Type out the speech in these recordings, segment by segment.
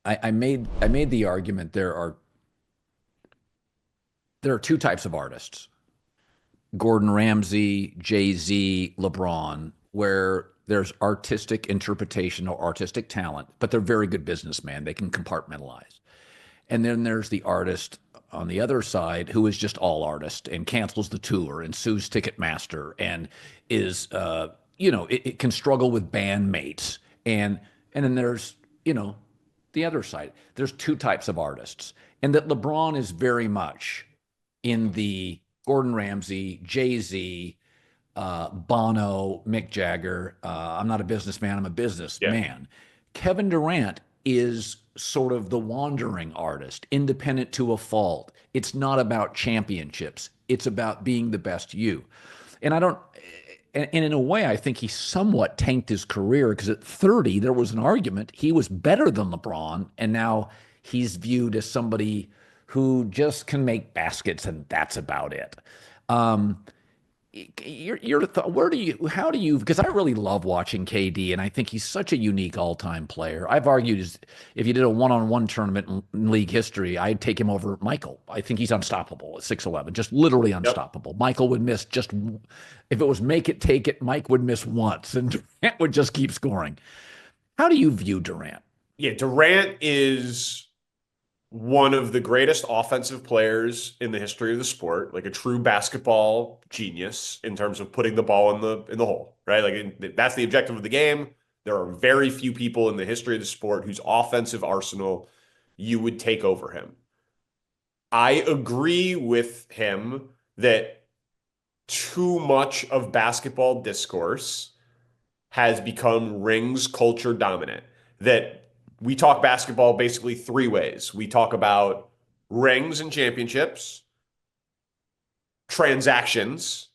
I made the argument there are two types of artists: Gordon Ramsay, Jay-Z, LeBron, where there's artistic interpretation or artistic talent, but they're very good businessmen. They can compartmentalize. And then there's the artist on the other side who is just all artist and cancels the tour and sues Ticketmaster and is, it can struggle with bandmates. And then there's, the other side. There's two types of artists. And that LeBron is very much in the Gordon Ramsay, Jay-Z, Bono, Mick Jagger. I'm not a businessman, I'm a Yeah. businessman. Kevin Durant is sort of the wandering artist, independent to a fault. It's not about championships, it's about being the best you. And I don't, and in a way, I think he somewhat tanked his career because at 30, there was an argument he was better than LeBron. And now he's viewed as somebody who just can make baskets and that's about it. Um, where do you, how do you, because I really love watching KD and I think he's such a unique all time player. I've argued if you did a one on one tournament in league history, I'd take him over Michael. I think he's unstoppable at 6'11, just literally Yep. unstoppable. Michael would miss just, if it was make it, take it, Mike would miss once and Durant would just keep scoring. How do you view Durant? Yeah. Durant is one of the greatest offensive players in the history of the sport, like a true basketball genius in terms of putting the ball in the hole, right? That's the objective of the game. There are very few people in the history of the sport whose offensive arsenal you would take over him. I agree with him that too much of basketball discourse has become rings culture dominant. That we talk basketball basically three ways. We talk about rings and championships, transactions,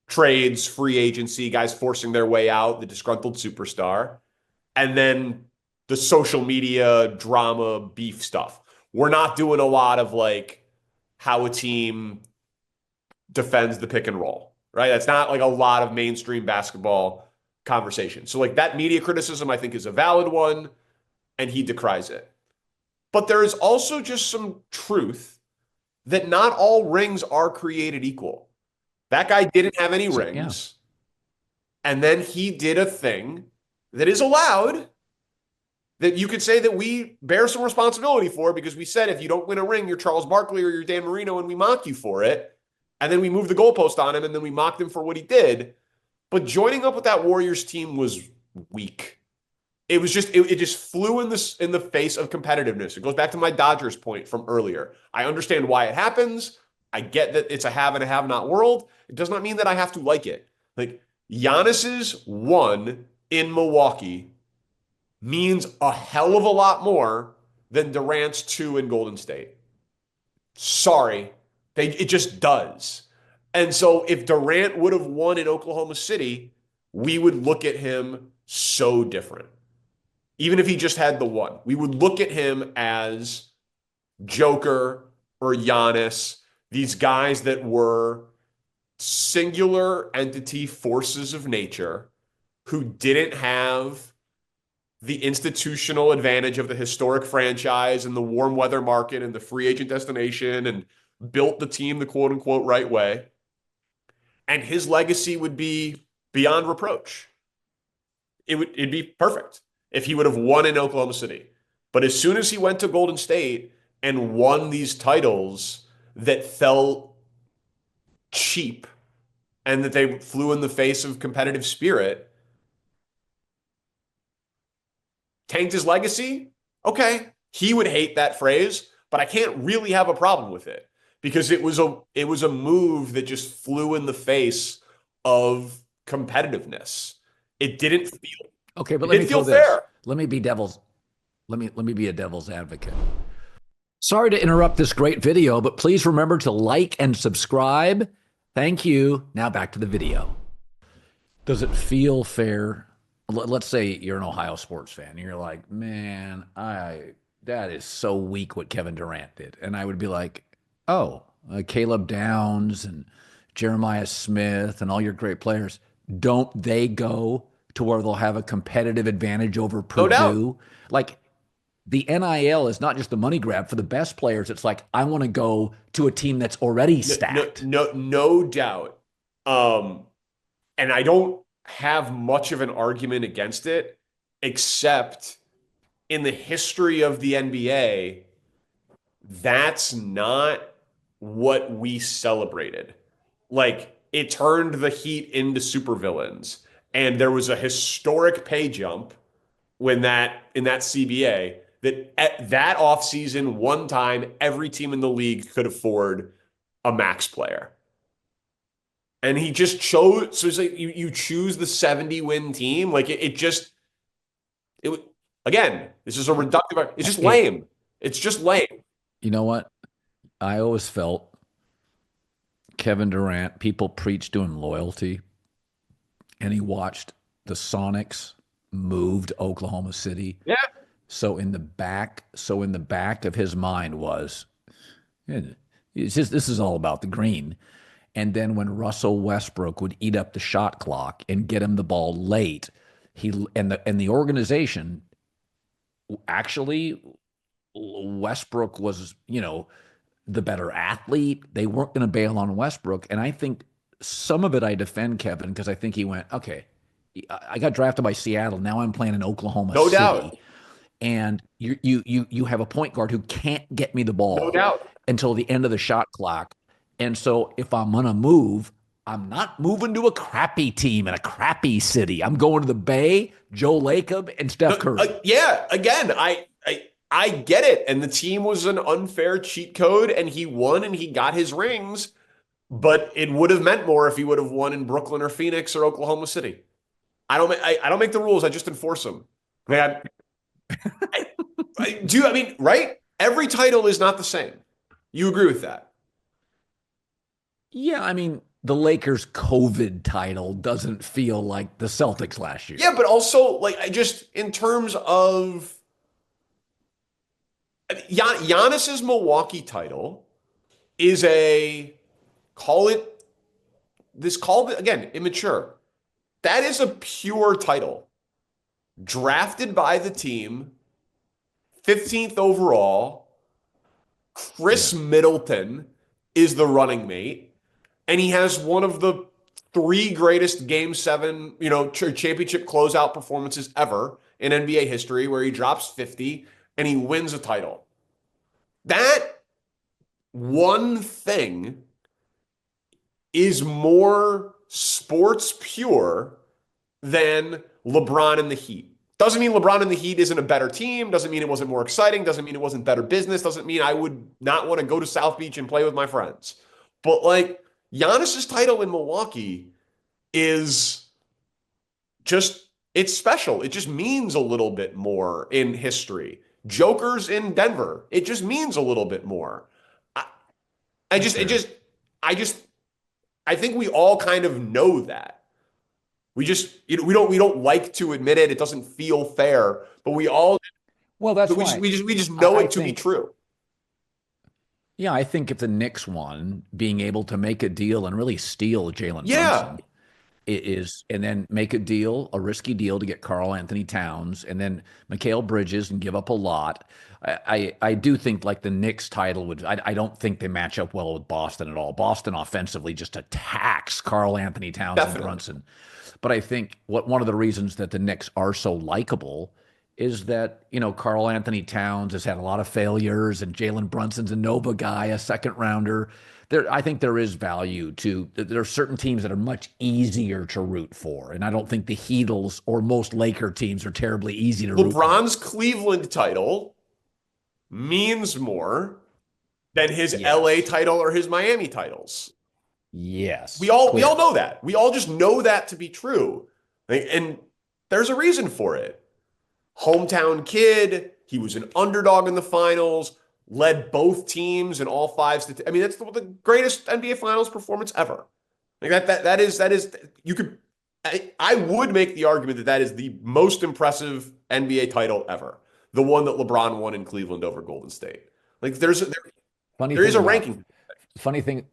trades, free agency, guys forcing their way out, the disgruntled superstar, and then the social media drama beef stuff. We're not doing a lot of like how a team defends the pick and roll, right? That's not like a lot of mainstream basketball conversation. So like that media criticism I think is a valid one and he decries it. But there is also just some truth that not all rings are created equal. That guy didn't have any So, yeah. rings and then he did a thing that is allowed that you could say that we bear some responsibility for because we said if you don't win a ring, you're Charles Barkley or you're Dan Marino and we mock you for it. And then we moved the goalpost on him and then we mocked him for what he did. But joining up with that Warriors team was weak. It was just it just flew in the face of competitiveness. It goes back to my Dodgers point from earlier. I understand why it happens. I get that it's a have and a have not world. It does not mean that I have to like it. Like Giannis's one in Milwaukee means a hell of a lot more than Durant's two in Golden State. Sorry, it just does. And so if Durant would have won in Oklahoma City, we would look at him so different. Even if he just had the one, we would look at him as Joker or Giannis, these guys that were singular entity forces of nature who didn't have the institutional advantage of the historic franchise and the warm weather market and the free agent destination and built the team the quote unquote right way. And his legacy would be beyond reproach. It'd be perfect if he would have won in Oklahoma City. But as soon as he went to Golden State and won these titles that felt cheap and that they flew in the face of competitive spirit, tanked his legacy. Okay, he would hate that phrase, but I can't really have a problem with it because it was a move that just flew in the face of competitiveness. It didn't feel Okay, but it let me didn't throw feel this. fair. Let me be a devil's advocate. Sorry to interrupt this great video, but please remember to like and subscribe. Thank you. Now back to the video. Does it feel fair? Let's say you're an Ohio sports fan and you're like, man, I that is so weak what Kevin Durant did. And I would be like, oh, Caleb Downs and Jeremiah Smith and all your great players, don't they go to where they'll have a competitive advantage over No doubt. Purdue? Like, the NIL is not just the money grab for the best players. It's like, I want to go to a team that's already No, no, stacked. no doubt. Um, and I don't have much of an argument against it, except in the history of the NBA, that's not what we celebrated. Like it turned the Heat into supervillains, and there was a historic pay jump when that in that CBA that at that offseason, one time, every team in the league could afford a max player. And he just chose. So it's like you choose the 70 win team. Like it just, it again, this is a reductive. It's just It, lame. It's just lame. you know what? I always felt Kevin Durant, people preached to him loyalty, and he watched the Sonics move to Oklahoma City. Yeah. So in the back of his mind was, it's just, this is all about the green. And then when Russell Westbrook would eat up the shot clock and get him the ball late, the organization actually, Westbrook was, the better athlete. They weren't going to bail on Westbrook. And I think some of it I defend Kevin because I think he went, okay, I got drafted by Seattle. Now I'm playing in Oklahoma No doubt. City. And you have a point guard who can't get me the No ball doubt. until the end of the shot clock. And so if I'm gonna move, I'm not moving to a crappy team in a crappy city. I'm going to the Bay, Joe Lacob, and Steph Curry. Yeah. Again, I get it. And the team was an unfair cheat code, and he won and he got his rings. But it would have meant more if he would have won in Brooklyn or Phoenix or Oklahoma City. I don't make the rules. I just enforce them. Man, I mean, right? Every title is not the same. You agree with that? Yeah, I mean, the Lakers' COVID title doesn't feel like the Celtics last year. Yeah, but also like I just in terms of Giannis's Milwaukee title is a call it this called again immature. That is a pure title drafted by the team, 15th overall. Chris Yes. Middleton is the running mate, and he has one of the three greatest Game 7, championship closeout performances ever in NBA history, where he drops 50 and he wins a title. That one thing is more sports pure than LeBron and the Heat. Doesn't mean LeBron and the Heat isn't a better team. Doesn't mean it wasn't more exciting. Doesn't mean it wasn't better business. Doesn't mean I would not want to go to South Beach and play with my friends. But like Giannis's title in Milwaukee is just, it's special. It just means a little bit more in history. Joker's in Denver. It just means a little bit more. I, I That's just, it fair. just, I just, I think we all kind of know that. We just, we don't like to admit it. It doesn't feel fair, but we all, Well, that's we just, why we just know I it to be think, true. yeah, I think if the Knicks won, being able to make a deal and really steal Jalen Yeah, Brunson is, and then make a deal, a risky deal to get Carl Anthony Towns, and then Mikal Bridges and give up a lot. I do think like the Knicks title would. I don't think they match up well with Boston at all. Boston offensively just attacks Carl Anthony Towns and definitely. Brunson. But I think one of the reasons that the Knicks are so likable is that, Carl Anthony Towns has had a lot of failures and Jalen Brunson's a Nova guy, a second rounder. I think there is value to, there are certain teams that are much easier to root for. And I don't think the Heatles or most Laker teams are terribly easy to root for. LeBron's Cleveland title means more than his LA Yes. title or his Miami titles. We Yes. all we all Clearly. know that. We all just know that to be true. And there's a reason for it. Hometown kid, he was an underdog in the finals, led both teams in all five. I mean, that's the greatest NBA Finals performance ever. Like that is you could I would make the argument that that is the most impressive NBA title ever. The one that LeBron won in Cleveland over Golden State. Like Funny there is thing a about ranking. funny thing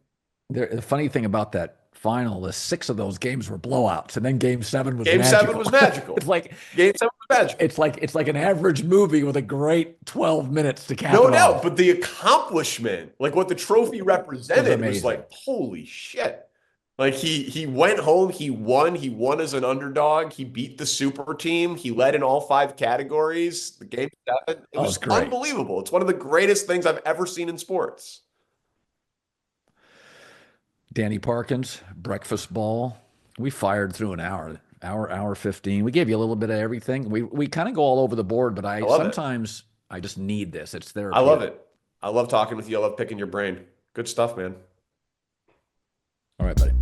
the funny thing about that final, the 6 of those games were blowouts, and then Game 7 was Game 7 magical. was magical. It's like Game 7 was magical. it's like an average movie with a great 12 minutes to cap No it doubt, off. but the accomplishment, like what the trophy It was represented, was amazing. like, holy shit. Like he went home, he won as an underdog, he beat the super team, he led in all 5 categories. The game 7, it Oh, it's was great. unbelievable. It's one of the greatest things I've ever seen in sports. Danny Parkins, breakfast ball. We fired through an hour 15. We gave you a little bit of everything. We kind of go all over the board, but I I love it. sometimes I just need this. It's I love therapeutic. it. I love talking with you. I love picking your brain. Good stuff, man. All right, buddy.